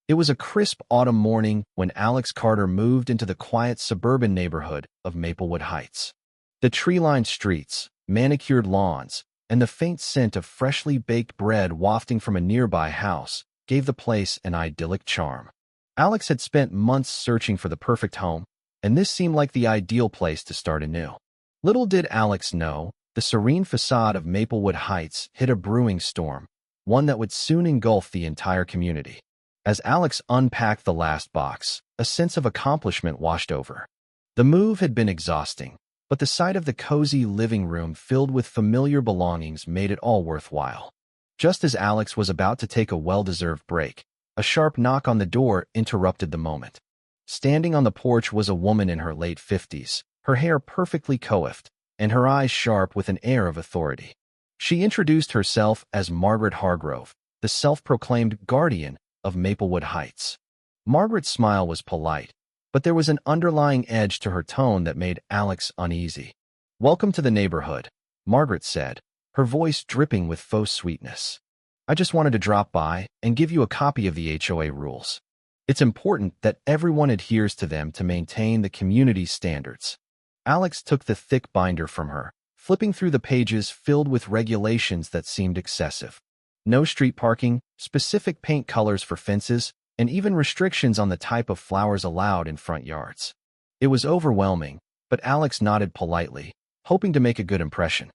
It was a crisp autumn morning when Alex Carter moved into the quiet suburban neighborhood of Maplewood Heights. The tree-lined streets, manicured lawns, and the faint scent of freshly baked bread wafting from a nearby house gave the place an idyllic charm. Alex had spent months searching for the perfect home, and this seemed like the ideal place to start anew. Little did Alex know, the serene facade of Maplewood Heights hid a brewing storm, one that would soon engulf the entire community. As Alex unpacked the last box, a sense of accomplishment washed over. The move had been exhausting, but the sight of the cozy living room filled with familiar belongings made it all worthwhile. Just as Alex was about to take a well-deserved break, a sharp knock on the door interrupted the moment. Standing on the porch was a woman in her late 50s, her hair perfectly coiffed, and her eyes sharp with an air of authority. She introduced herself as Margaret Hargrove, the self-proclaimed guardian of Maplewood Heights. Margaret's smile was polite, but there was an underlying edge to her tone that made Alex uneasy. "Welcome to the neighborhood," Margaret said, her voice dripping with faux sweetness. "I just wanted to drop by and give you a copy of the HOA rules. It's important that everyone adheres to them to maintain the community's standards." Alex took the thick binder from her, flipping through the pages filled with regulations that seemed excessive. No street parking, specific paint colors for fences, and even restrictions on the type of flowers allowed in front yards. It was overwhelming, but Alex nodded politely, hoping to make a good impression.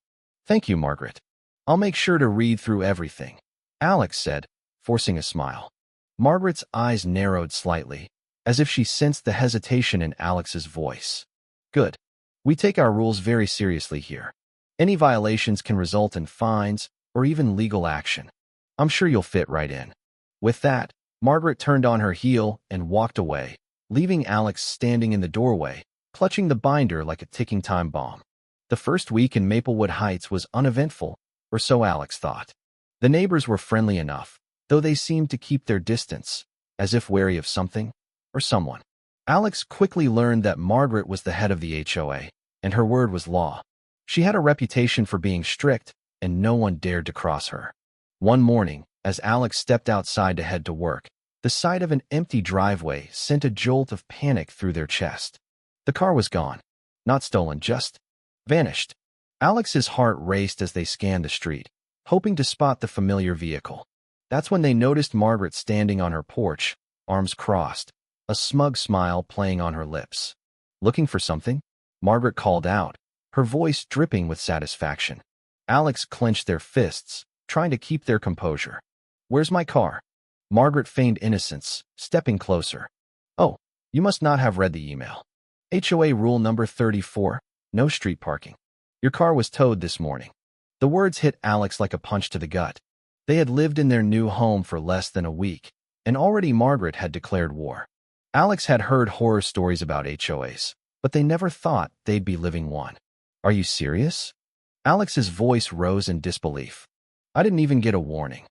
"Thank you, Margaret. I'll make sure to read through everything," Alex said, forcing a smile. Margaret's eyes narrowed slightly, as if she sensed the hesitation in Alex's voice. "Good. We take our rules very seriously here. Any violations can result in fines or even legal action. I'm sure you'll fit right in." With that, Margaret turned on her heel and walked away, leaving Alex standing in the doorway, clutching the binder like a ticking time bomb. The first week in Maplewood Heights was uneventful, or so Alex thought. The neighbors were friendly enough, though they seemed to keep their distance, as if wary of something or someone. Alex quickly learned that Margaret was the head of the HOA, and her word was law. She had a reputation for being strict, and no one dared to cross her. One morning, as Alex stepped outside to head to work, the sight of an empty driveway sent a jolt of panic through their chest. The car was gone. Not stolen, just vanished. Alex's heart raced as they scanned the street, hoping to spot the familiar vehicle. That's when they noticed Margaret standing on her porch, arms crossed, a smug smile playing on her lips. "Looking for something?" Margaret called out, her voice dripping with satisfaction. Alex clenched their fists, trying to keep their composure. "Where's my car?" Margaret feigned innocence, stepping closer. "Oh, you must not have read the email. HOA rule number 34, no street parking. Your car was towed this morning." The words hit Alex like a punch to the gut. They had lived in their new home for less than a week, and already Margaret had declared war. Alex had heard horror stories about HOAs, but they never thought they'd be living one. "Are you serious?" Alex's voice rose in disbelief. "I didn't even get a warning."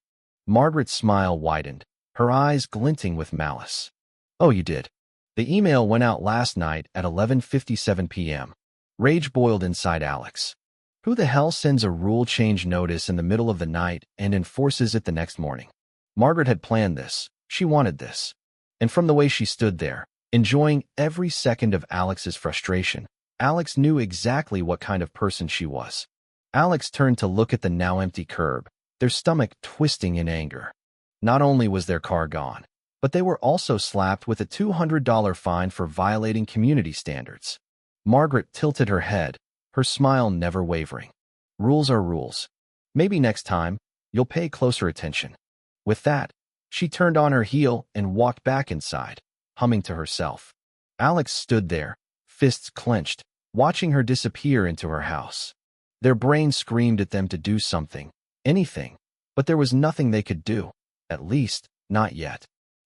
Margaret's smile widened, her eyes glinting with malice. "Oh, you did. The email went out last night at 11:57 p.m. Rage boiled inside Alex. Who the hell sends a rule change notice in the middle of the night and enforces it the next morning? Margaret had planned this. She wanted this. And from the way she stood there, enjoying every second of Alex's frustration, Alex knew exactly what kind of person she was. Alex turned to look at the now empty curb, their stomach twisting in anger. Not only was their car gone, but they were also slapped with a $200 fine for violating community standards. Margaret tilted her head, her smile never wavering. "Rules are rules. Maybe next time, you'll pay closer attention." With that, she turned on her heel and walked back inside, humming to herself. Alex stood there, fists clenched, watching her disappear into her house. Their brains screamed at them to do something, anything, but there was nothing they could do, at least, not yet.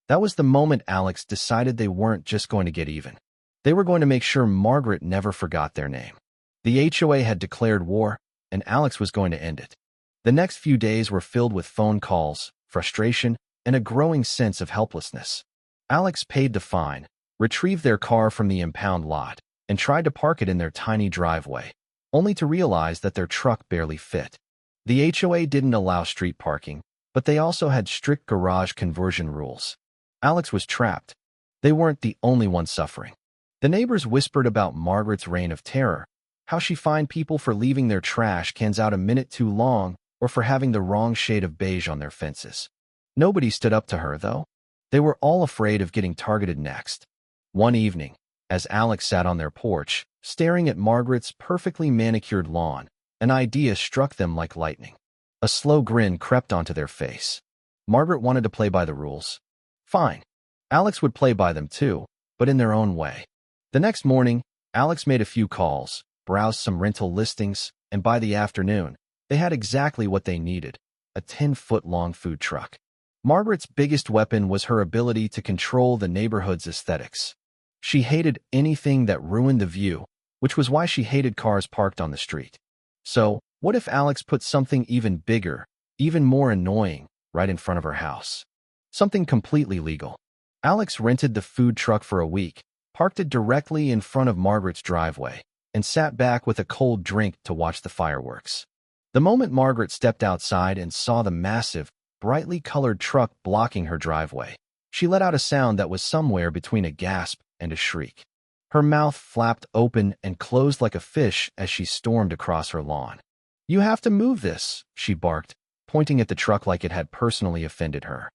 That was the moment Alex decided they weren't just going to get even. They were going to make sure Margaret never forgot their name. The HOA had declared war, and Alex was going to end it. The next few days were filled with phone calls, frustration, and a growing sense of helplessness. Alex paid the fine, retrieved their car from the impound lot, and tried to park it in their tiny driveway, only to realize that their truck barely fit. The HOA didn't allow street parking, but they also had strict garage conversion rules. Alex was trapped. They weren't the only ones suffering. The neighbors whispered about Margaret's reign of terror, how she fined people for leaving their trash cans out a minute too long or for having the wrong shade of beige on their fences. Nobody stood up to her, though. They were all afraid of getting targeted next. One evening, as Alex sat on their porch, staring at Margaret's perfectly manicured lawn, an idea struck them like lightning. A slow grin crept onto their face. Margaret wanted to play by the rules. Fine. Alex would play by them too, but in their own way. The next morning, Alex made a few calls, browsed some rental listings, and by the afternoon, they had exactly what they needed, a 10-foot-long food truck. Margaret's biggest weapon was her ability to control the neighborhood's aesthetics. She hated anything that ruined the view, which was why she hated cars parked on the street. So, what if Alex put something even bigger, even more annoying, right in front of her house? Something completely legal. Alex rented the food truck for a week, parked it directly in front of Margaret's driveway, and sat back with a cold drink to watch the fireworks. The moment Margaret stepped outside and saw the massive, brightly colored truck blocking her driveway, she let out a sound that was somewhere between a gasp and a shriek. Her mouth flapped open and closed like a fish as she stormed across her lawn. "You have to move this," she barked, pointing at the truck like it had personally offended her.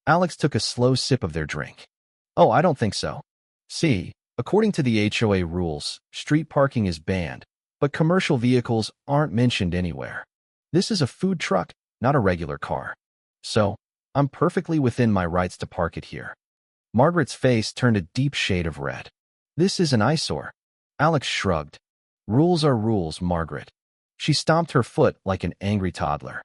Alex took a slow sip of their drink. "Oh, I don't think so. See, according to the HOA rules, street parking is banned, but commercial vehicles aren't mentioned anywhere. This is a food truck, not a regular car. So, I'm perfectly within my rights to park it here." Margaret's face turned a deep shade of red. "This is an eyesore." Alex shrugged. "Rules are rules, Margaret." She stomped her foot like an angry toddler.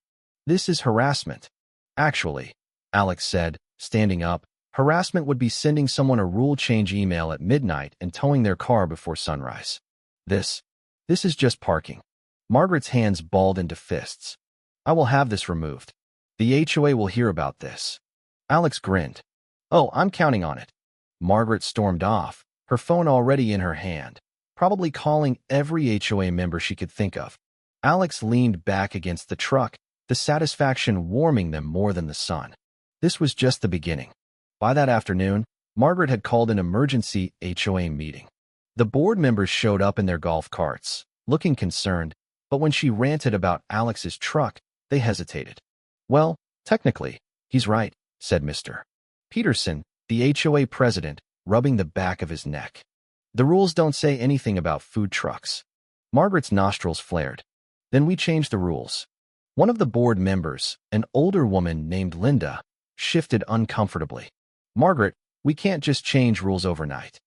"This is harassment." "Actually," Alex said, standing up, "harassment would be sending someone a rule change email at midnight and towing their car before sunrise. This is just parking." Margaret's hands balled into fists. "I will have this removed. The HOA will hear about this." Alex grinned. "Oh, I'm counting on it." Margaret stormed off, her phone already in her hand, probably calling every HOA member she could think of. Alex leaned back against the truck, the satisfaction warming them more than the sun. This was just the beginning. By that afternoon, Margaret had called an emergency HOA meeting. The board members showed up in their golf carts, looking concerned, but when she ranted about Alex's truck, they hesitated. "Well, technically, he's right," said Mr. Peterson, the HOA president, rubbing the back of his neck. "The rules don't say anything about food trucks." Margaret's nostrils flared. "Then we changed the rules." One of the board members, an older woman named Linda, shifted uncomfortably. "Margaret, we can't just change rules overnight."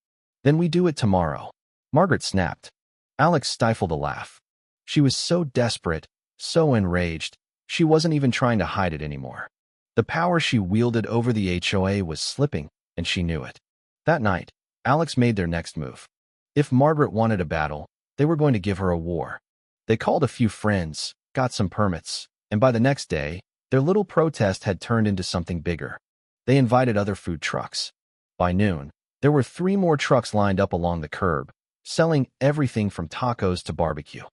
"Then we do it tomorrow." Margaret snapped. Alex stifled a laugh. She was so desperate, so enraged, she wasn't even trying to hide it anymore. The power she wielded over the HOA was slipping, and she knew it. That night, Alex made their next move. If Margaret wanted a battle, they were going to give her a war. They called a few friends, got some permits, and by the next day, their little protest had turned into something bigger. They invited other food trucks. By noon, there were 3 more trucks lined up along the curb, selling everything from tacos to barbecue.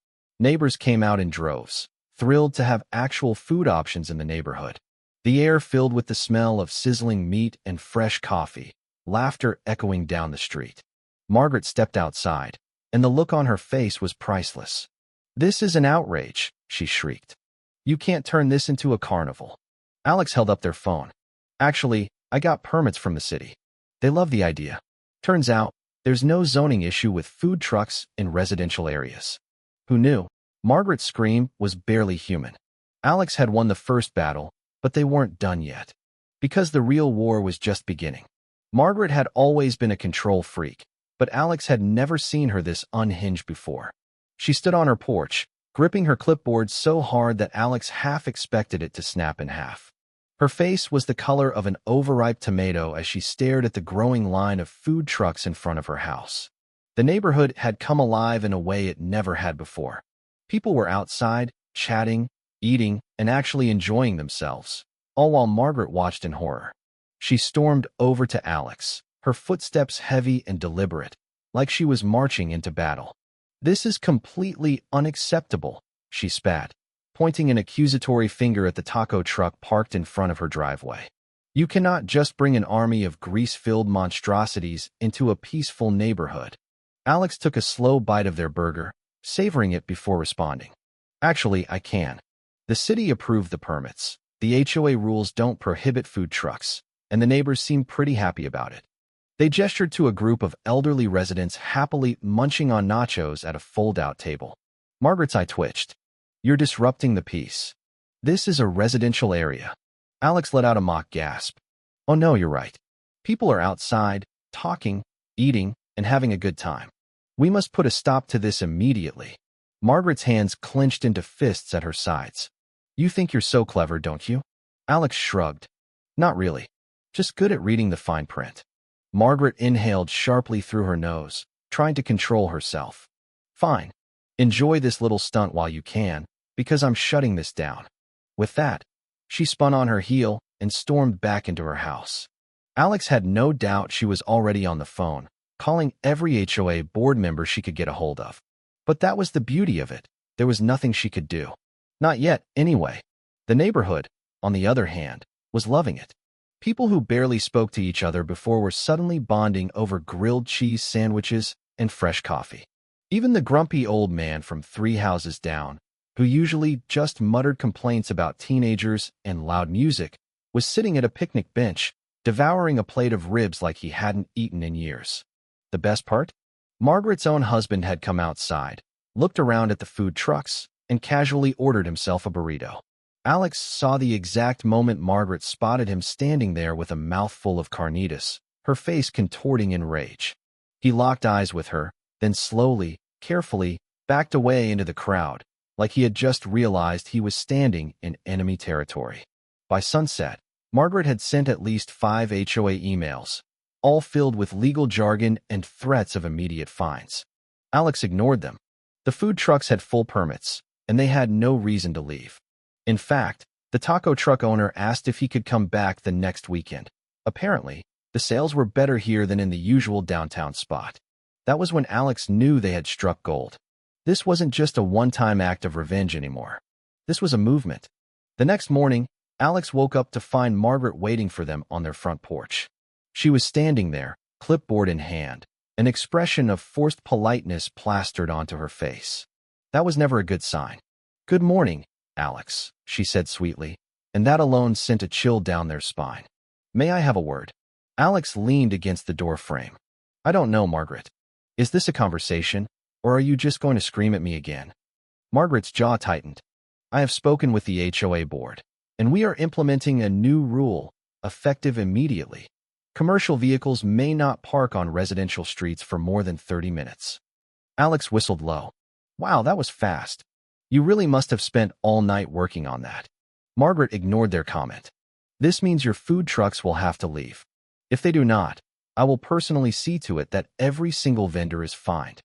Neighbors came out in droves, thrilled to have actual food options in the neighborhood. The air filled with the smell of sizzling meat and fresh coffee, laughter echoing down the street. Margaret stepped outside, and the look on her face was priceless. "This is an outrage," she shrieked. "You can't turn this into a carnival." Alex held up their phone. "Actually, I got permits from the city. They love the idea. Turns out, there's no zoning issue with food trucks in residential areas." Who knew? Margaret's scream was barely human. Alex had won the first battle, but they weren't done yet. Because the real war was just beginning. Margaret had always been a control freak, but Alex had never seen her this unhinged before. She stood on her porch, gripping her clipboard so hard that Alex half expected it to snap in half. Her face was the color of an overripe tomato as she stared at the growing line of food trucks in front of her house. The neighborhood had come alive in a way it never had before. People were outside, chatting, eating, and actually enjoying themselves, all while Margaret watched in horror. She stormed over to Alex, her footsteps heavy and deliberate, like she was marching into battle. "This is completely unacceptable," she spat, pointing an accusatory finger at the taco truck parked in front of her driveway. You cannot just bring an army of grease-filled monstrosities into a peaceful neighborhood. Alex took a slow bite of their burger, savoring it before responding. Actually, I can. The city approved the permits. The HOA rules don't prohibit food trucks, and the neighbors seem pretty happy about it. They gestured to a group of elderly residents happily munching on nachos at a fold-out table. Margaret's eye twitched. You're disrupting the peace. This is a residential area. Alex let out a mock gasp. Oh no, you're right. People are outside, talking, eating, and having a good time. We must put a stop to this immediately. Margaret's hands clenched into fists at her sides. You think you're so clever, don't you? Alex shrugged. Not really. Just good at reading the fine print. Margaret inhaled sharply through her nose, trying to control herself. Fine. Enjoy this little stunt while you can, because I'm shutting this down. With that, she spun on her heel and stormed back into her house. Alex had no doubt she was already on the phone, calling every HOA board member she could get a hold of. But that was the beauty of it. There was nothing she could do. Not yet, anyway. The neighborhood, on the other hand, was loving it. People who barely spoke to each other before were suddenly bonding over grilled cheese sandwiches and fresh coffee. Even the grumpy old man from 3 houses down, who usually just muttered complaints about teenagers and loud music, was sitting at a picnic bench, devouring a plate of ribs like he hadn't eaten in years. The best part? Margaret's own husband had come outside, looked around at the food trucks, and casually ordered himself a burrito. Alex saw the exact moment Margaret spotted him standing there with a mouthful of carnitas, her face contorting in rage. He locked eyes with her, then slowly, carefully, backed away into the crowd, like he had just realized he was standing in enemy territory. By sunset, Margaret had sent at least 5 HOA emails, all filled with legal jargon and threats of immediate fines. Alex ignored them. The food trucks had full permits, and they had no reason to leave. In fact, the taco truck owner asked if he could come back the next weekend. Apparently, the sales were better here than in the usual downtown spot. That was when Alex knew they had struck gold. This wasn't just a one-time act of revenge anymore. This was a movement. The next morning, Alex woke up to find Margaret waiting for them on their front porch. She was standing there, clipboard in hand, an expression of forced politeness plastered onto her face. That was never a good sign. Good morning, Alex, she said sweetly, and that alone sent a chill down their spine. May I have a word? Alex leaned against the door frame. I don't know, Margaret. Is this a conversation, or are you just going to scream at me again? Margaret's jaw tightened. I have spoken with the HOA board, and we are implementing a new rule, effective immediately. Commercial vehicles may not park on residential streets for more than 30 minutes. Alex whistled low. Wow, that was fast. You really must have spent all night working on that. Margaret ignored their comment. This means your food trucks will have to leave. If they do not, I will personally see to it that every single vendor is fined.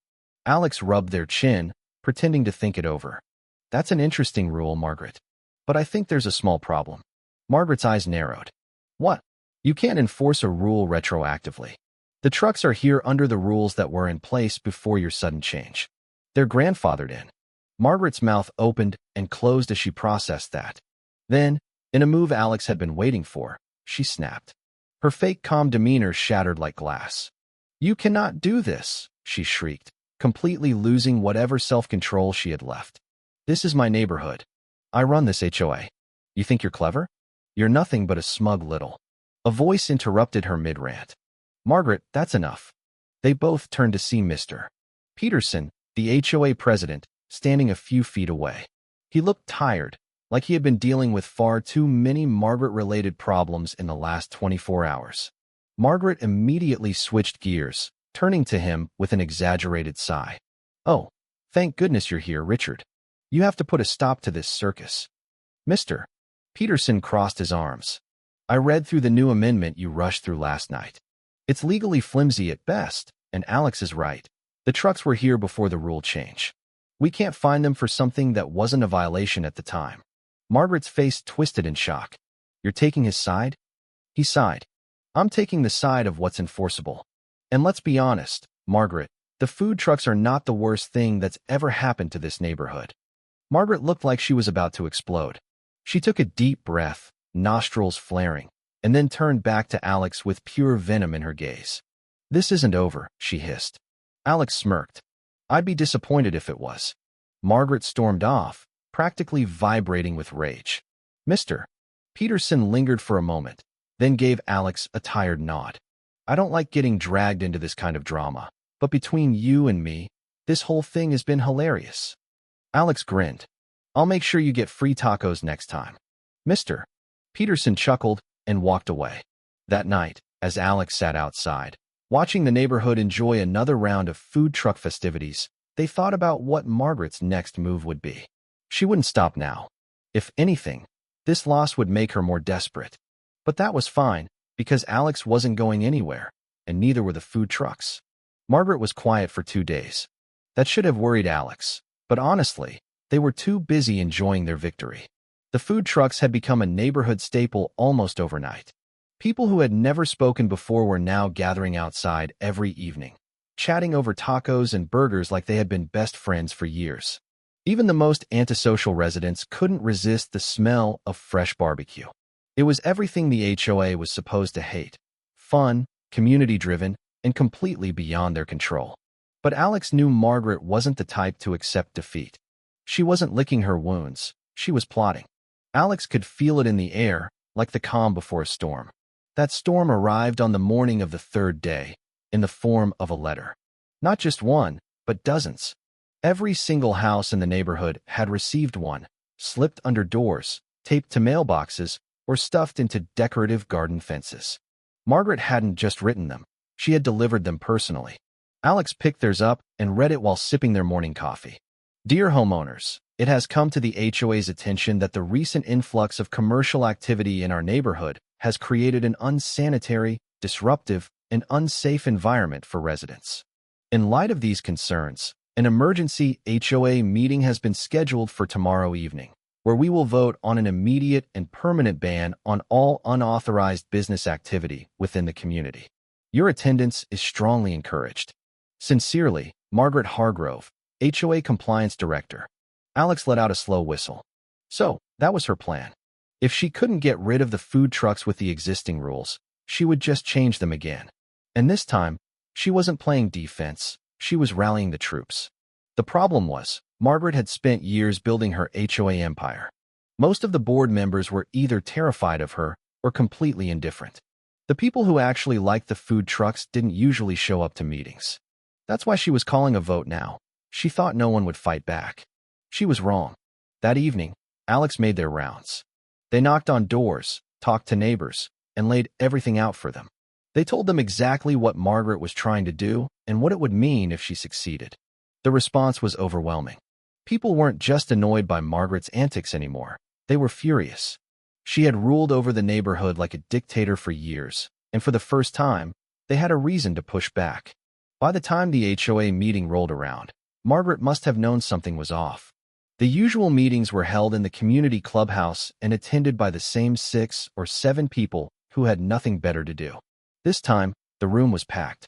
Alex rubbed their chin, pretending to think it over. That's an interesting rule, Margaret. But I think there's a small problem. Margaret's eyes narrowed. What? You can't enforce a rule retroactively. The trucks are here under the rules that were in place before your sudden change. They're grandfathered in. Margaret's mouth opened and closed as she processed that. Then, in a move Alex had been waiting for, she snapped. Her fake calm demeanor shattered like glass. You cannot do this, she shrieked, completely losing whatever self-control she had left. This is my neighborhood. I run this HOA. You think you're clever? You're nothing but a smug little. A voice interrupted her mid-rant. Margaret, that's enough. They both turned to see Mr. Peterson, the HOA president, standing a few feet away. He looked tired, like he had been dealing with far too many Margaret-related problems in the last 24 hours. Margaret immediately switched gears, turning to him with an exaggerated sigh. Oh, thank goodness you're here, Richard. You have to put a stop to this circus. Mr. Peterson crossed his arms. I read through the new amendment you rushed through last night. It's legally flimsy at best, and Alex is right. The trucks were here before the rule change. We can't fine them for something that wasn't a violation at the time. Margaret's face twisted in shock. You're taking his side? He sighed. I'm taking the side of what's enforceable. And let's be honest, Margaret, the food trucks are not the worst thing that's ever happened to this neighborhood. Margaret looked like she was about to explode. She took a deep breath, nostrils flaring. and then turned back to Alex with pure venom in her gaze. "This isn't over," she hissed. Alex smirked. "I'd be disappointed if it was." Margaret stormed off, practically vibrating with rage. "Mr. Peterson lingered for a moment, then gave Alex a tired nod. "I don't like getting dragged into this kind of drama, but between you and me, this whole thing has been hilarious." Alex grinned. "I'll make sure you get free tacos next time." Mr. Peterson chuckled and walked away. That night, as Alex sat outside, watching the neighborhood enjoy another round of food truck festivities, they thought about what Margaret's next move would be. She wouldn't stop now. If anything, this loss would make her more desperate. But that was fine, because Alex wasn't going anywhere, and neither were the food trucks. Margaret was quiet for 2 days. That should have worried Alex, but honestly, they were too busy enjoying their victory. The food trucks had become a neighborhood staple almost overnight. People who had never spoken before were now gathering outside every evening, chatting over tacos and burgers like they had been best friends for years. Even the most antisocial residents couldn't resist the smell of fresh barbecue. It was everything the HOA was supposed to hate: fun, community-driven, and completely beyond their control. But Alex knew Margaret wasn't the type to accept defeat. She wasn't licking her wounds, she was plotting. Alex could feel it in the air, like the calm before a storm. That storm arrived on the morning of the 3rd day, in the form of a letter. Not just one, but dozens. Every single house in the neighborhood had received one, slipped under doors, taped to mailboxes, or stuffed into decorative garden fences. Margaret hadn't just written them, she had delivered them personally. Alex picked theirs up and read it while sipping their morning coffee. "Dear homeowners, it has come to the HOA's attention that the recent influx of commercial activity in our neighborhood has created an unsanitary, disruptive, and unsafe environment for residents. In light of these concerns, an emergency HOA meeting has been scheduled for tomorrow evening, where we will vote on an immediate and permanent ban on all unauthorized business activity within the community. Your attendance is strongly encouraged. Sincerely, Margaret Hargrove, HOA Compliance Director." Alex let out a slow whistle. So, that was her plan. If she couldn't get rid of the food trucks with the existing rules, she would just change them again. And this time, she wasn't playing defense, she was rallying the troops. The problem was, Margaret had spent years building her HOA empire. Most of the board members were either terrified of her or completely indifferent. The people who actually liked the food trucks didn't usually show up to meetings. That's why she was calling a vote now. She thought no one would fight back. She was wrong. That evening, Alex made their rounds. They knocked on doors, talked to neighbors, and laid everything out for them. They told them exactly what Margaret was trying to do and what it would mean if she succeeded. The response was overwhelming. People weren't just annoyed by Margaret's antics anymore. They were furious. She had ruled over the neighborhood like a dictator for years, and for the first time, they had a reason to push back. By the time the HOA meeting rolled around, Margaret must have known something was off. The usual meetings were held in the community clubhouse and attended by the same 6 or 7 people who had nothing better to do. This time, the room was packed.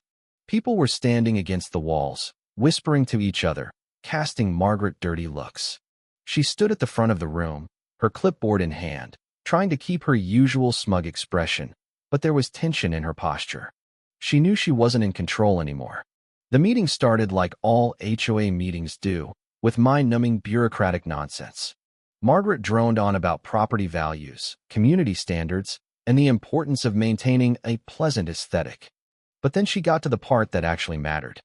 People were standing against the walls, whispering to each other, casting Margaret dirty looks. She stood at the front of the room, her clipboard in hand, trying to keep her usual smug expression, but there was tension in her posture. She knew she wasn't in control anymore. The meeting started like all HOA meetings do, with mind-numbing bureaucratic nonsense. Margaret droned on about property values, community standards, and the importance of maintaining a pleasant aesthetic. But then she got to the part that actually mattered.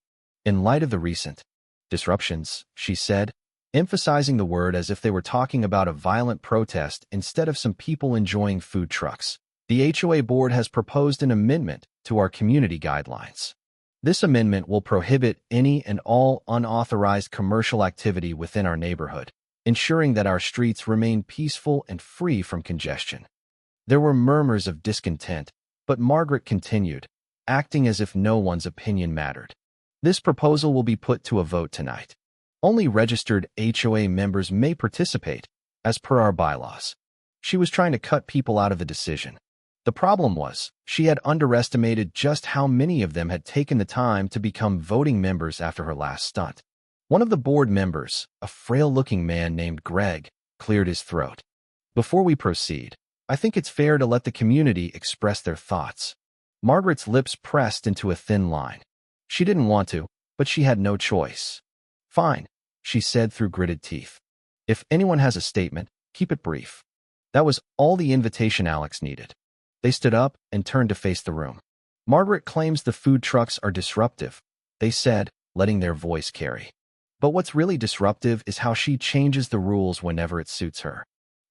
In light of the recent disruptions, she said, emphasizing the word as if they were talking about a violent protest instead of some people enjoying food trucks, the HOA board has proposed an amendment to our community guidelines. This amendment will prohibit any and all unauthorized commercial activity within our neighborhood, ensuring that our streets remain peaceful and free from congestion. There were murmurs of discontent, but Margaret continued, acting as if no one's opinion mattered. This proposal will be put to a vote tonight. Only registered HOA members may participate, as per our bylaws. She was trying to cut people out of the decision. The problem was, she had underestimated just how many of them had taken the time to become voting members after her last stunt. One of the board members, a frail-looking man named Greg, cleared his throat. Before we proceed, I think it's fair to let the community express their thoughts. Margaret's lips pressed into a thin line. She didn't want to, but she had no choice. Fine, she said through gritted teeth. If anyone has a statement, keep it brief. That was all the invitation Alex needed. They stood up and turned to face the room. Margaret claims the food trucks are disruptive, they said, letting their voice carry. But what's really disruptive is how she changes the rules whenever it suits her.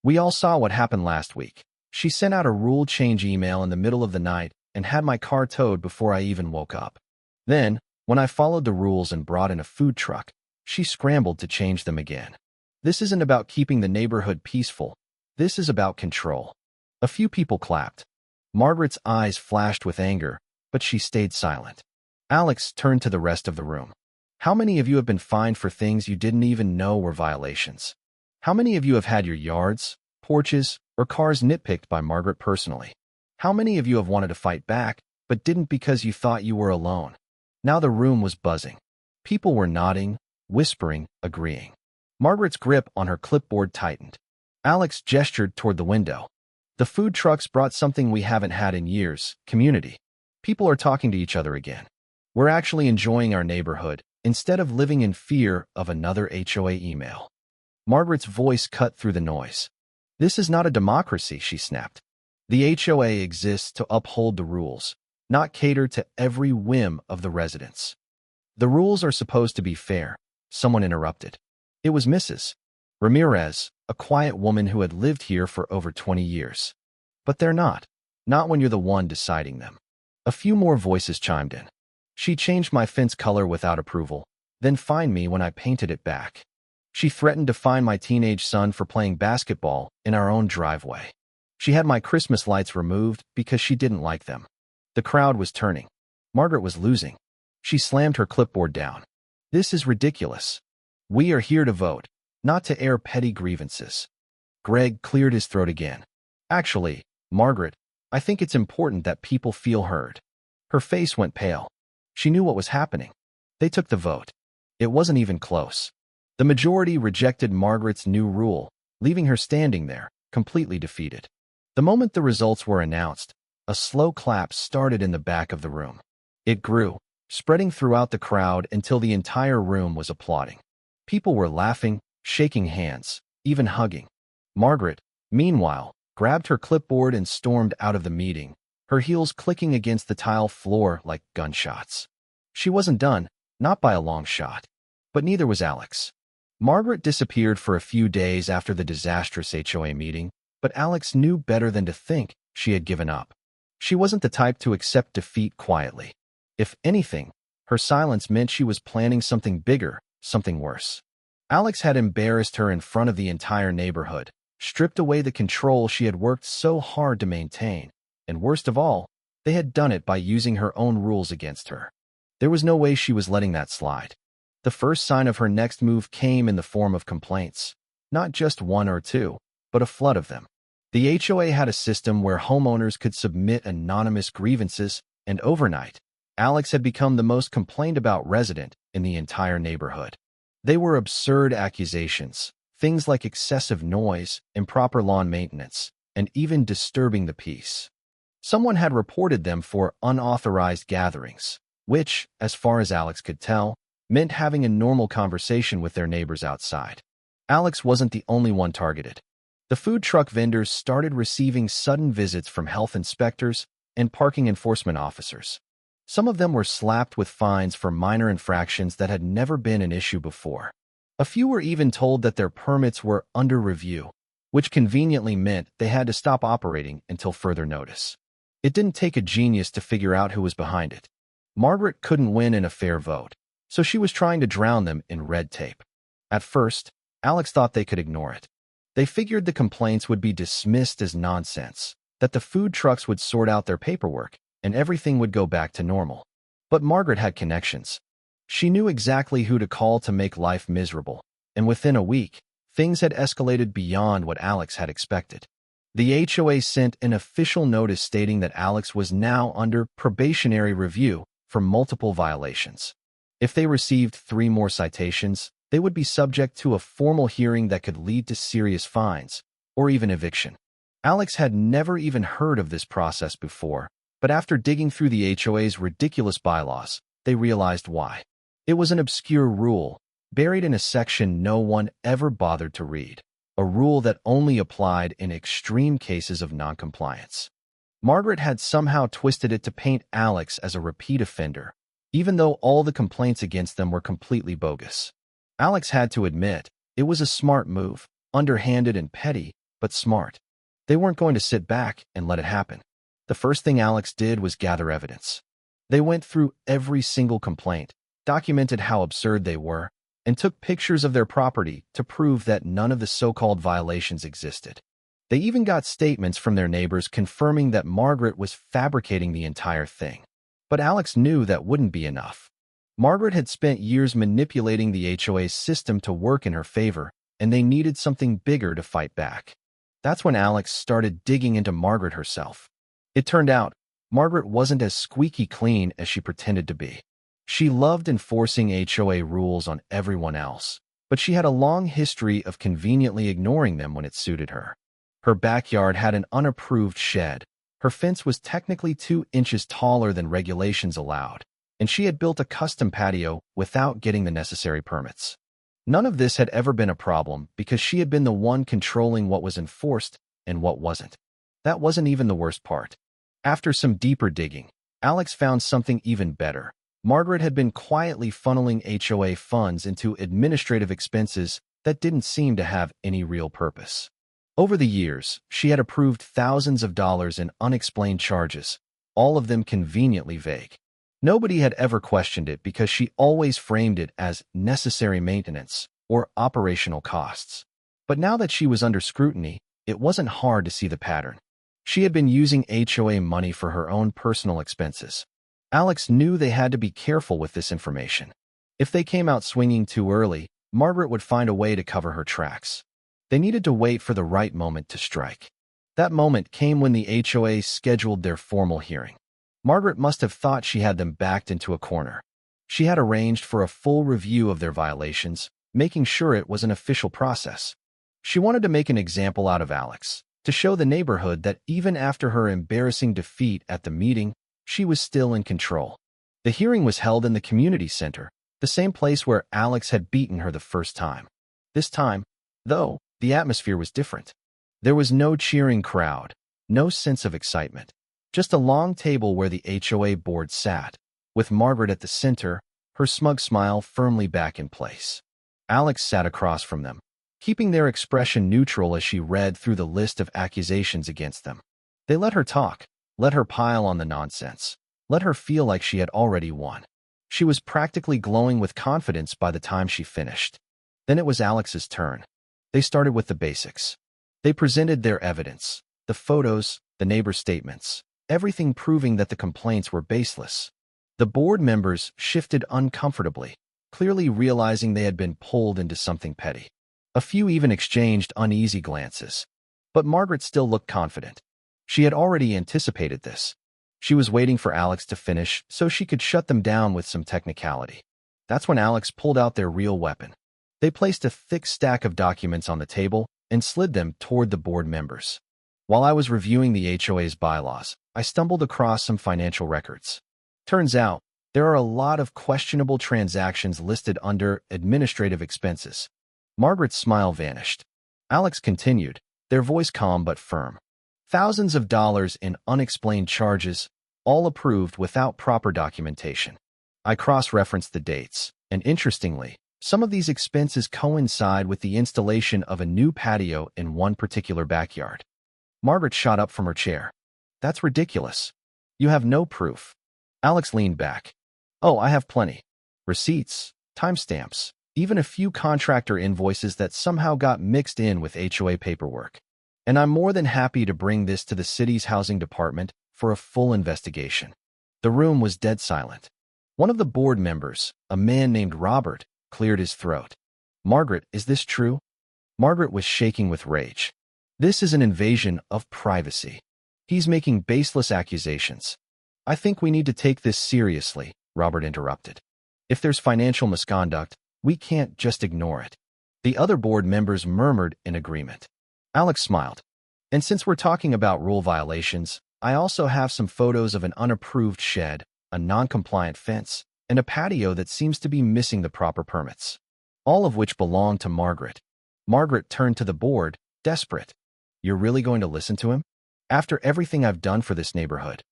We all saw what happened last week. She sent out a rule change email in the middle of the night and had my car towed before I even woke up. Then, when I followed the rules and brought in a food truck, she scrambled to change them again. This isn't about keeping the neighborhood peaceful. This is about control. A few people clapped. Margaret's eyes flashed with anger, but she stayed silent. Alex turned to the rest of the room. How many of you have been fined for things you didn't even know were violations? How many of you have had your yards, porches, or cars nitpicked by Margaret personally? How many of you have wanted to fight back, but didn't because you thought you were alone? Now the room was buzzing. People were nodding, whispering, agreeing. Margaret's grip on her clipboard tightened. Alex gestured toward the window. The food trucks brought something we haven't had in years: community. People are talking to each other again. We're actually enjoying our neighborhood, instead of living in fear of another HOA email. Margaret's voice cut through the noise. This is not a democracy, she snapped. The HOA exists to uphold the rules, not cater to every whim of the residents. The rules are supposed to be fair, someone interrupted. It was Mrs. Ramirez, a quiet woman who had lived here for over 20 years. But they're not. Not when you're the one deciding them. A few more voices chimed in. She changed my fence color without approval, then fined me when I painted it back. She threatened to fine my teenage son for playing basketball in our own driveway. She had my Christmas lights removed because she didn't like them. The crowd was turning. Margaret was losing. She slammed her clipboard down. This is ridiculous. We are here to vote, not to air petty grievances. Greg cleared his throat again. Actually, Margaret, I think it's important that people feel heard. Her face went pale. She knew what was happening. They took the vote. It wasn't even close. The majority rejected Margaret's new rule, leaving her standing there, completely defeated. The moment the results were announced, a slow clap started in the back of the room. It grew, spreading throughout the crowd until the entire room was applauding. People were laughing, shaking hands, even hugging. Margaret, meanwhile, grabbed her clipboard and stormed out of the meeting, her heels clicking against the tile floor like gunshots. She wasn't done, not by a long shot. But neither was Alex. Margaret disappeared for a few days after the disastrous HOA meeting, but Alex knew better than to think she had given up. She wasn't the type to accept defeat quietly. If anything, her silence meant she was planning something bigger, something worse. Alex had embarrassed her in front of the entire neighborhood, stripped away the control she had worked so hard to maintain, and worst of all, they had done it by using her own rules against her. There was no way she was letting that slide. The first sign of her next move came in the form of complaints. Not just one or two, but a flood of them. The HOA had a system where homeowners could submit anonymous grievances, and overnight, Alex had become the most complained about resident in the entire neighborhood. They were absurd accusations, things like excessive noise, improper lawn maintenance, and even disturbing the peace. Someone had reported them for unauthorized gatherings, which, as far as Alex could tell, meant having a normal conversation with their neighbors outside. Alex wasn't the only one targeted. The food truck vendors started receiving sudden visits from health inspectors and parking enforcement officers. Some of them were slapped with fines for minor infractions that had never been an issue before. A few were even told that their permits were under review, which conveniently meant they had to stop operating until further notice. It didn't take a genius to figure out who was behind it. Margaret couldn't win in a fair vote, so she was trying to drown them in red tape. At first, Alex thought they could ignore it. They figured the complaints would be dismissed as nonsense, that the food trucks would sort out their paperwork, and everything would go back to normal. But Margaret had connections. She knew exactly who to call to make life miserable, and within a week, things had escalated beyond what Alex had expected. The HOA sent an official notice stating that Alex was now under probationary review for multiple violations. If they received 3 more citations, they would be subject to a formal hearing that could lead to serious fines, or even eviction. Alex had never even heard of this process before, but after digging through the HOA's ridiculous bylaws, they realized why. It was an obscure rule, buried in a section no one ever bothered to read, a rule that only applied in extreme cases of noncompliance. Margaret had somehow twisted it to paint Alex as a repeat offender, even though all the complaints against them were completely bogus. Alex had to admit, it was a smart move, underhanded and petty, but smart. They weren't going to sit back and let it happen. The first thing Alex did was gather evidence. They went through every single complaint, documented how absurd they were, and took pictures of their property to prove that none of the so-called violations existed. They even got statements from their neighbors confirming that Margaret was fabricating the entire thing. But Alex knew that wouldn't be enough. Margaret had spent years manipulating the HOA's system to work in her favor, and they needed something bigger to fight back. That's when Alex started digging into Margaret herself. It turned out, Margaret wasn't as squeaky clean as she pretended to be. She loved enforcing HOA rules on everyone else, but she had a long history of conveniently ignoring them when it suited her. Her backyard had an unapproved shed. Her fence was technically 2 inches taller than regulations allowed, and she had built a custom patio without getting the necessary permits. None of this had ever been a problem because she had been the one controlling what was enforced and what wasn't. That wasn't even the worst part. After some deeper digging, Alex found something even better. Margaret had been quietly funneling HOA funds into administrative expenses that didn't seem to have any real purpose. Over the years, she had approved thousands of dollars in unexplained charges, all of them conveniently vague. Nobody had ever questioned it because she always framed it as necessary maintenance or operational costs. But now that she was under scrutiny, it wasn't hard to see the pattern. She had been using HOA money for her own personal expenses. Alex knew they had to be careful with this information. If they came out swinging too early, Margaret would find a way to cover her tracks. They needed to wait for the right moment to strike. That moment came when the HOA scheduled their formal hearing. Margaret must have thought she had them backed into a corner. She had arranged for a full review of their violations, making sure it was an official process. She wanted to make an example out of Alex, to show the neighborhood that even after her embarrassing defeat at the meeting, she was still in control. The hearing was held in the community center, the same place where Alex had beaten her the first time. This time, though, the atmosphere was different. There was no cheering crowd, no sense of excitement, just a long table where the HOA board sat, with Margaret at the center, her smug smile firmly back in place. Alex sat across from them, keeping their expression neutral as she read through the list of accusations against them. They let her talk, let her pile on the nonsense, let her feel like she had already won. She was practically glowing with confidence by the time she finished. Then it was Alex's turn. They started with the basics. They presented their evidence, the photos, the neighbor statements, everything proving that the complaints were baseless. The board members shifted uncomfortably, clearly realizing they had been pulled into something petty. A few even exchanged uneasy glances. But Margaret still looked confident. She had already anticipated this. She was waiting for Alex to finish so she could shut them down with some technicality. That's when Alex pulled out their real weapon. They placed a thick stack of documents on the table and slid them toward the board members. While I was reviewing the HOA's bylaws, I stumbled across some financial records. Turns out, there are a lot of questionable transactions listed under administrative expenses. Margaret's smile vanished. Alex continued, their voice calm but firm. Thousands of dollars in unexplained charges, all approved without proper documentation. I cross-referenced the dates, and interestingly, some of these expenses coincide with the installation of a new patio in one particular backyard. Margaret shot up from her chair. That's ridiculous. You have no proof. Alex leaned back. Oh, I have plenty. Receipts, timestamps, even a few contractor invoices that somehow got mixed in with HOA paperwork. And I'm more than happy to bring this to the city's housing department for a full investigation. The room was dead silent. One of the board members, a man named Robert, cleared his throat. Margaret, is this true? Margaret was shaking with rage. This is an invasion of privacy. He's making baseless accusations. I think we need to take this seriously, Robert interrupted. If there's financial misconduct, we can't just ignore it. The other board members murmured in agreement. Alex smiled. And since we're talking about rule violations, I also have some photos of an unapproved shed, a non-compliant fence, and a patio that seems to be missing the proper permits. All of which belong to Margaret. Margaret turned to the board, desperate. You're really going to listen to him? After everything I've done for this neighborhood?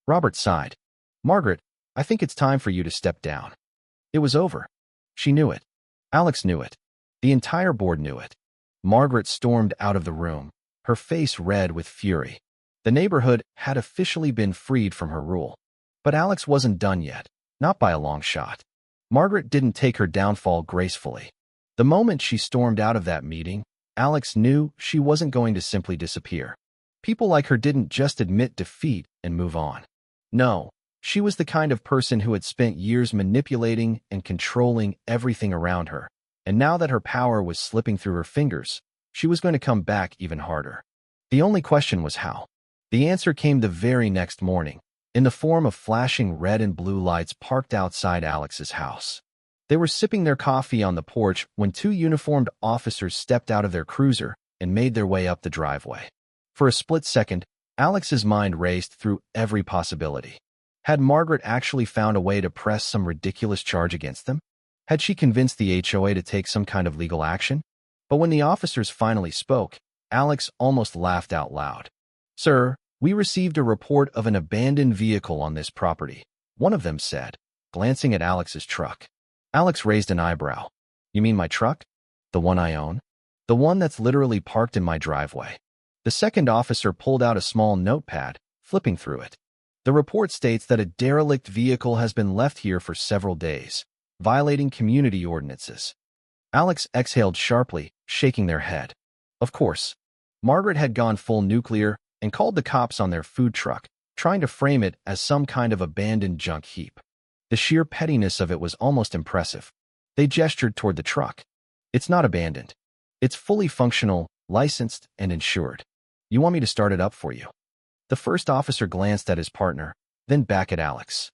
Robert sighed. Margaret, I think it's time for you to step down. It was over. She knew it. Alex knew it. The entire board knew it. Margaret stormed out of the room, her face red with fury. The neighborhood had officially been freed from her rule. But Alex wasn't done yet, not by a long shot. Margaret didn't take her downfall gracefully. The moment she stormed out of that meeting, Alex knew she wasn't going to simply disappear. People like her didn't just admit defeat and move on. No, she was the kind of person who had spent years manipulating and controlling everything around her. And now that her power was slipping through her fingers, she was going to come back even harder. The only question was how. The answer came the very next morning, in the form of flashing red and blue lights parked outside Alex's house. They were sipping their coffee on the porch when two uniformed officers stepped out of their cruiser and made their way up the driveway. For a split second, Alex's mind raced through every possibility. Had Margaret actually found a way to press some ridiculous charge against them? Had she convinced the HOA to take some kind of legal action? But when the officers finally spoke, Alex almost laughed out loud. Sir, we received a report of an abandoned vehicle on this property, one of them said, glancing at Alex's truck. Alex raised an eyebrow. You mean my truck? The one I own? The one that's literally parked in my driveway. The second officer pulled out a small notepad, flipping through it. The report states that a derelict vehicle has been left here for several days, violating community ordinances. Alex exhaled sharply, shaking their head. Of course, Margaret had gone full nuclear and called the cops on their food truck, trying to frame it as some kind of abandoned junk heap. The sheer pettiness of it was almost impressive. They gestured toward the truck. It's not abandoned. It's fully functional, licensed, and insured. You want me to start it up for you? The first officer glanced at his partner, then back at Alex.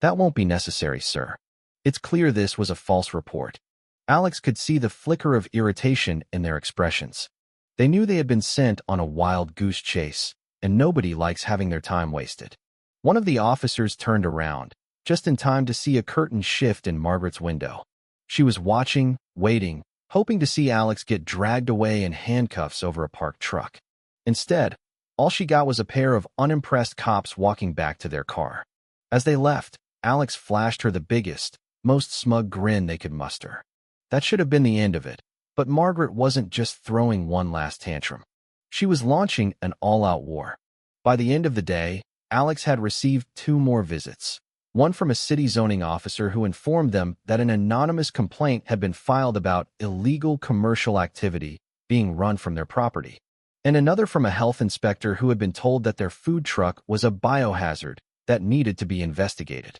That won't be necessary, sir. It's clear this was a false report. Alex could see the flicker of irritation in their expressions. They knew they had been sent on a wild goose chase, and nobody likes having their time wasted. One of the officers turned around, just in time to see a curtain shift in Margaret's window. She was watching, waiting, hoping to see Alex get dragged away in handcuffs over a parked truck. Instead, all she got was a pair of unimpressed cops walking back to their car. As they left, Alex flashed her the biggest, most smug grin they could muster. That should have been the end of it, but Margaret wasn't just throwing one last tantrum. She was launching an all-out war. By the end of the day, Alex had received 2 more visits. One from a city zoning officer who informed them that an anonymous complaint had been filed about illegal commercial activity being run from their property, and another from a health inspector who had been told that their food truck was a biohazard that needed to be investigated.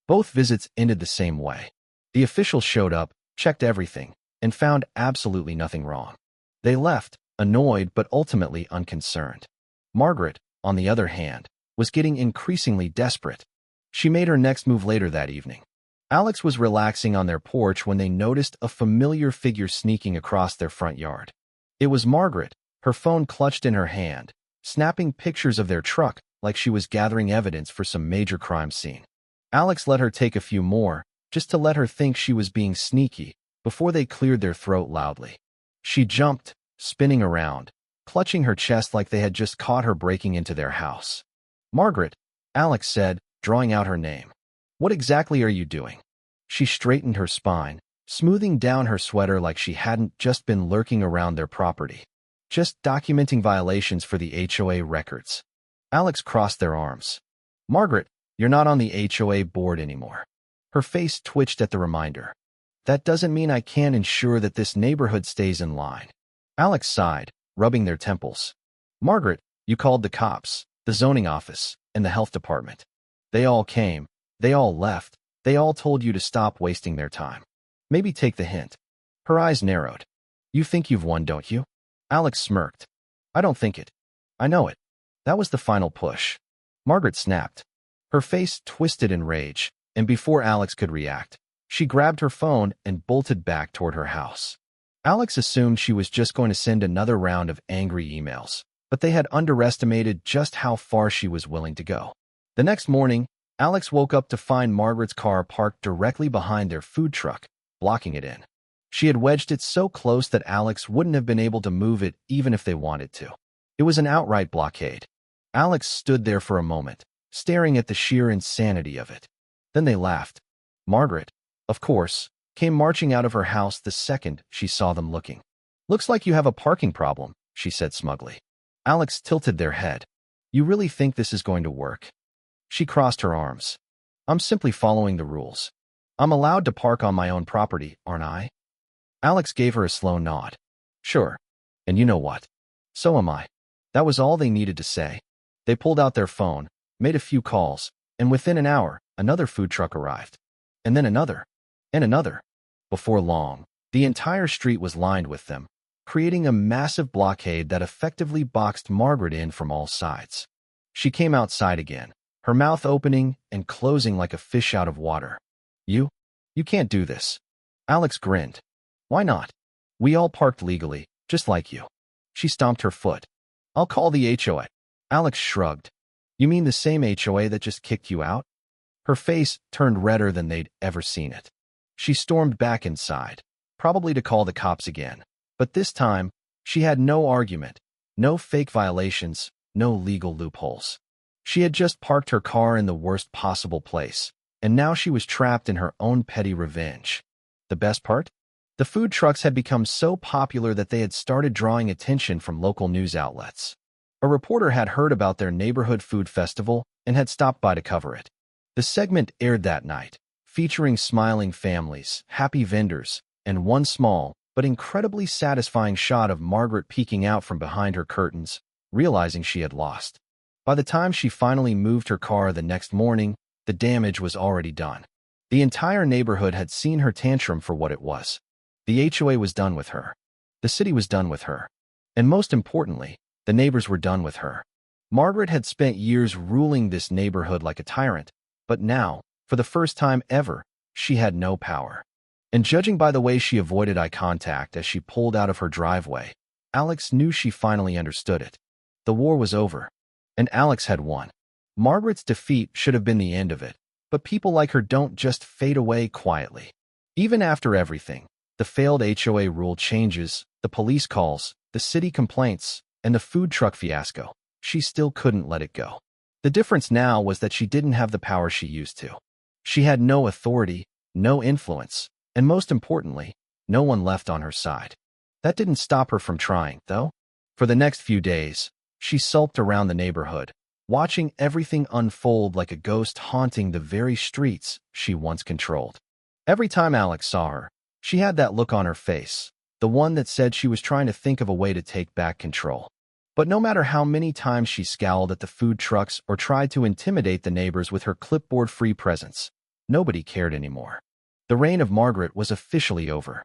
Both visits ended the same way. The officials showed up, checked everything, and found absolutely nothing wrong. They left, annoyed but ultimately unconcerned. Margaret, on the other hand, was getting increasingly desperate. She made her next move later that evening. Alex was relaxing on their porch when they noticed a familiar figure sneaking across their front yard. It was Margaret, her phone clutched in her hand, snapping pictures of their truck like she was gathering evidence for some major crime scene. Alex let her take a few more, just to let her think she was being sneaky, before they cleared their throat loudly. She jumped, spinning around, clutching her chest like they had just caught her breaking into their house. Margaret, Alex said, drawing out her name. What exactly are you doing? She straightened her spine, smoothing down her sweater like she hadn't just been lurking around their property. Just documenting violations for the HOA records. Alex crossed their arms. Margaret, you're not on the HOA board anymore. Her face twitched at the reminder. That doesn't mean I can't ensure that this neighborhood stays in line. Alex sighed, rubbing their temples. Margaret, you called the cops, the zoning office, and the health department. They all came, they all left, they all told you to stop wasting their time. Maybe take the hint. Her eyes narrowed. You think you've won, don't you? Alex smirked. I don't think it. I know it. That was the final push. Margaret snapped. Her face twisted in rage, and before Alex could react, she grabbed her phone and bolted back toward her house. Alex assumed she was just going to send another round of angry emails. but they had underestimated just how far she was willing to go. The next morning, Alex woke up to find Margaret's car parked directly behind their food truck, blocking it in. She had wedged it so close that Alex wouldn't have been able to move it even if they wanted to. It was an outright blockade. Alex stood there for a moment, staring at the sheer insanity of it. Then they laughed. Margaret, of course, came marching out of her house the second she saw them looking. "Looks like you have a parking problem," she said smugly. Alex tilted their head. "You really think this is going to work?" She crossed her arms. "I'm simply following the rules. I'm allowed to park on my own property, aren't I?" Alex gave her a slow nod. "Sure. And you know what? So am I." That was all they needed to say. They pulled out their phone, made a few calls, and within an hour, another food truck arrived. And then another. And another. Before long, the entire street was lined with them, creating a massive blockade that effectively boxed Margaret in from all sides. She came outside again, her mouth opening and closing like a fish out of water. You can't do this." Alex grinned. "Why not? We all parked legally, just like you." She stomped her foot. "I'll call the HOA." Alex shrugged. "You mean the same HOA that just kicked you out?" Her face turned redder than they'd ever seen it. She stormed back inside, probably to call the cops again. But this time, she had no argument, no fake violations, no legal loopholes. She had just parked her car in the worst possible place, and now she was trapped in her own petty revenge. The best part? The food trucks had become so popular that they had started drawing attention from local news outlets. A reporter had heard about their neighborhood food festival and had stopped by to cover it. The segment aired that night, featuring smiling families, happy vendors, and one small but incredibly satisfying shot of Margaret peeking out from behind her curtains, realizing she had lost. By the time she finally moved her car the next morning, the damage was already done. The entire neighborhood had seen her tantrum for what it was. The HOA was done with her. The city was done with her. And most importantly, the neighbors were done with her. Margaret had spent years ruling this neighborhood like a tyrant, but now, for the first time ever, she had no power. And judging by the way she avoided eye contact as she pulled out of her driveway, Alex knew she finally understood it. The war was over, and Alex had won. Margaret's defeat should have been the end of it, but people like her don't just fade away quietly. Even after everything, the failed HOA rule changes, the police calls, the city complaints, and the food truck fiasco, she still couldn't let it go. The difference now was that she didn't have the power she used to. She had no authority, no influence, and most importantly, no one left on her side. That didn't stop her from trying, though. For the next few days, she sulked around the neighborhood, watching everything unfold like a ghost haunting the very streets she once controlled. Every time Alex saw her, she had that look on her face, the one that said she was trying to think of a way to take back control. But no matter how many times she scowled at the food trucks or tried to intimidate the neighbors with her clipboard-free presence, nobody cared anymore. The reign of Margaret was officially over.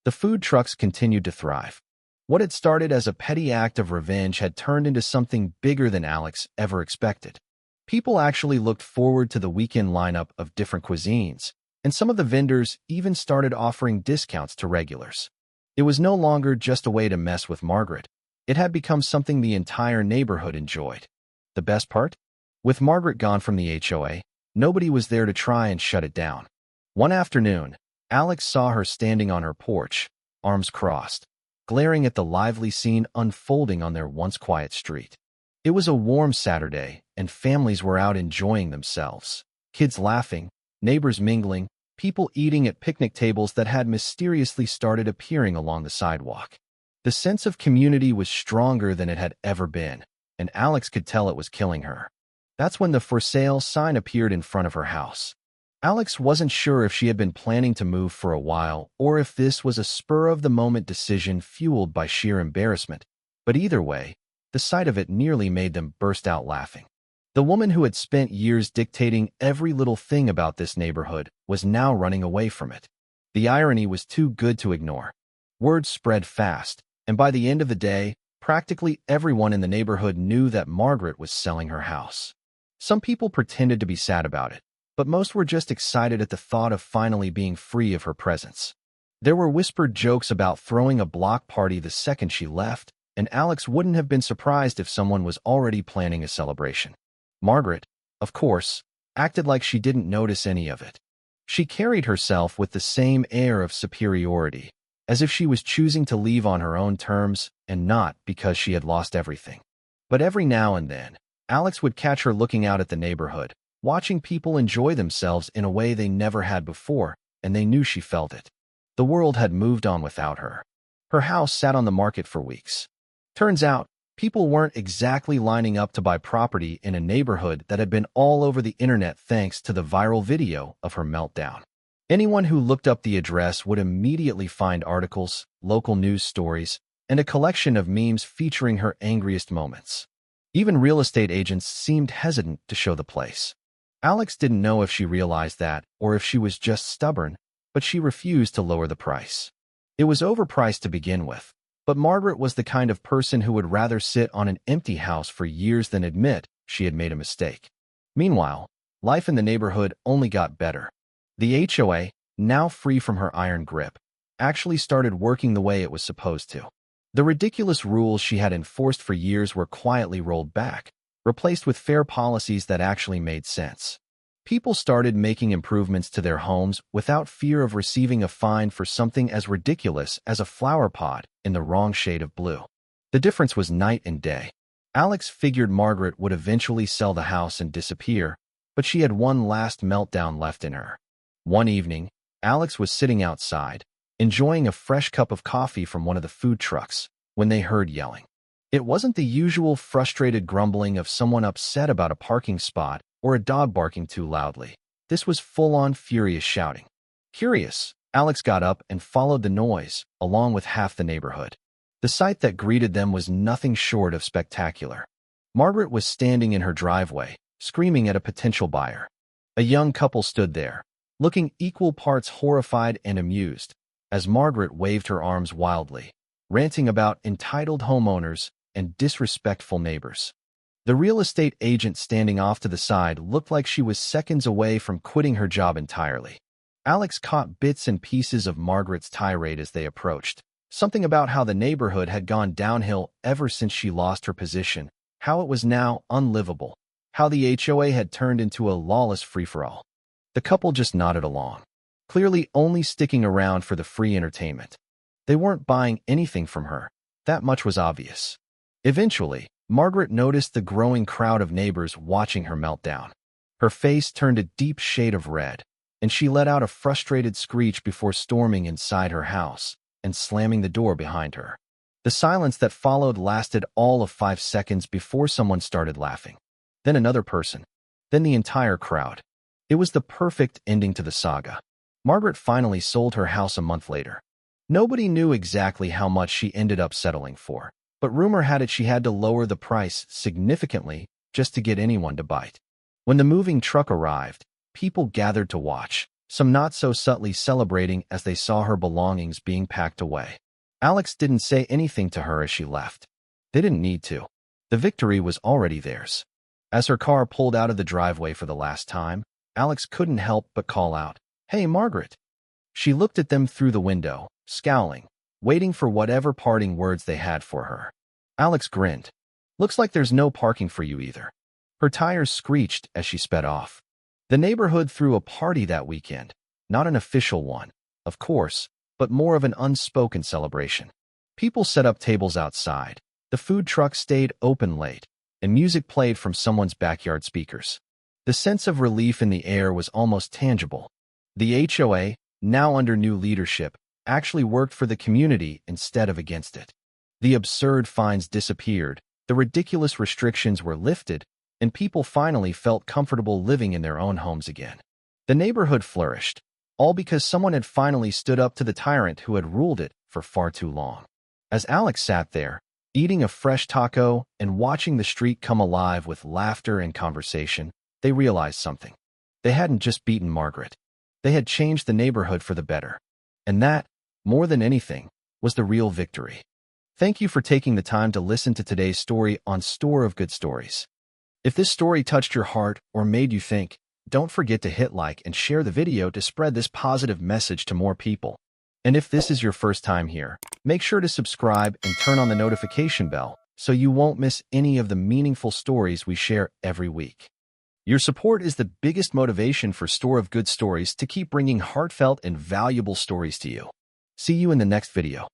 The food trucks continued to thrive. What had started as a petty act of revenge had turned into something bigger than Alex ever expected. People actually looked forward to the weekend lineup of different cuisines, and some of the vendors even started offering discounts to regulars. It was no longer just a way to mess with Margaret. It had become something the entire neighborhood enjoyed. The best part? With Margaret gone from the HOA, nobody was there to try and shut it down. One afternoon, Alex saw her standing on her porch, arms crossed, glaring at the lively scene unfolding on their once quiet street. It was a warm Saturday, and families were out enjoying themselves. Kids laughing, neighbors mingling, people eating at picnic tables that had mysteriously started appearing along the sidewalk. The sense of community was stronger than it had ever been, and Alex could tell it was killing her. That's when the for sale sign appeared in front of her house. Alex wasn't sure if she had been planning to move for a while or if this was a spur-of-the-moment decision fueled by sheer embarrassment, but either way, the sight of it nearly made them burst out laughing. The woman who had spent years dictating every little thing about this neighborhood was now running away from it. The irony was too good to ignore. Word spread fast, and by the end of the day, practically everyone in the neighborhood knew that Margaret was selling her house. Some people pretended to be sad about it, but most were just excited at the thought of finally being free of her presence. There were whispered jokes about throwing a block party the second she left, and Alex wouldn't have been surprised if someone was already planning a celebration. Margaret, of course, acted like she didn't notice any of it. She carried herself with the same air of superiority, as if she was choosing to leave on her own terms and not because she had lost everything. But every now and then, Alex would catch her looking out at the neighborhood, watching people enjoy themselves in a way they never had before, and they knew she felt it. The world had moved on without her. Her house sat on the market for weeks. Turns out, people weren't exactly lining up to buy property in a neighborhood that had been all over the internet thanks to the viral video of her meltdown. Anyone who looked up the address would immediately find articles, local news stories, and a collection of memes featuring her angriest moments. Even real estate agents seemed hesitant to show the place. Alex didn't know if she realized that or if she was just stubborn, but she refused to lower the price. It was overpriced to begin with, but Margaret was the kind of person who would rather sit on an empty house for years than admit she had made a mistake. Meanwhile, life in the neighborhood only got better. The HOA, now free from her iron grip, actually started working the way it was supposed to. The ridiculous rules she had enforced for years were quietly rolled back, replaced with fair policies that actually made sense. People started making improvements to their homes without fear of receiving a fine for something as ridiculous as a flower pot in the wrong shade of blue. The difference was night and day. Alex figured Margaret would eventually sell the house and disappear, but she had one last meltdown left in her. One evening, Alex was sitting outside, enjoying a fresh cup of coffee from one of the food trucks, when they heard yelling. It wasn't the usual frustrated grumbling of someone upset about a parking spot or a dog barking too loudly. This was full-on furious shouting. Curious, Alex got up and followed the noise, along with half the neighborhood. The sight that greeted them was nothing short of spectacular. Margaret was standing in her driveway, screaming at a potential buyer. A young couple stood there, looking equal parts horrified and amused, as Margaret waved her arms wildly, ranting about entitled homeowners and disrespectful neighbors. The real estate agent standing off to the side looked like she was seconds away from quitting her job entirely. Alex caught bits and pieces of Margaret's tirade as they approached, something about how the neighborhood had gone downhill ever since she lost her position, how it was now unlivable, how the HOA had turned into a lawless free-for-all. The couple just nodded along, clearly only sticking around for the free entertainment. They weren't buying anything from her. That much was obvious. Eventually, Margaret noticed the growing crowd of neighbors watching her meltdown. Her face turned a deep shade of red, and she let out a frustrated screech before storming inside her house and slamming the door behind her. The silence that followed lasted all of 5 seconds before someone started laughing. Then another person. Then the entire crowd. It was the perfect ending to the saga. Margaret finally sold her house a month later. Nobody knew exactly how much she ended up settling for, but rumor had it she had to lower the price significantly just to get anyone to bite. When the moving truck arrived, people gathered to watch, some not so subtly celebrating as they saw her belongings being packed away. Alex didn't say anything to her as she left. They didn't need to. The victory was already theirs. As her car pulled out of the driveway for the last time, Alex couldn't help but call out, "Hey, Margaret." She looked at them through the window, scowling, waiting for whatever parting words they had for her. Alex grinned. "Looks like there's no parking for you either." Her tires screeched as she sped off. The neighborhood threw a party that weekend, not an official one, of course, but more of an unspoken celebration. People set up tables outside, the food truck stayed open late, and music played from someone's backyard speakers. The sense of relief in the air was almost tangible. The HOA, now under new leadership, actually worked for the community instead of against it. The absurd fines disappeared, the ridiculous restrictions were lifted, and people finally felt comfortable living in their own homes again. The neighborhood flourished, all because someone had finally stood up to the tyrant who had ruled it for far too long. As Alex sat there, eating a fresh taco and watching the street come alive with laughter and conversation, they realized something. They hadn't just beaten Margaret. They had changed the neighborhood for the better. And that, more than anything, was the real victory. Thank you for taking the time to listen to today's story on Store of Good Stories. If this story touched your heart or made you think, don't forget to hit like and share the video to spread this positive message to more people. And if this is your first time here, make sure to subscribe and turn on the notification bell so you won't miss any of the meaningful stories we share every week. Your support is the biggest motivation for Store of Good Stories to keep bringing heartfelt and valuable stories to you. See you in the next video.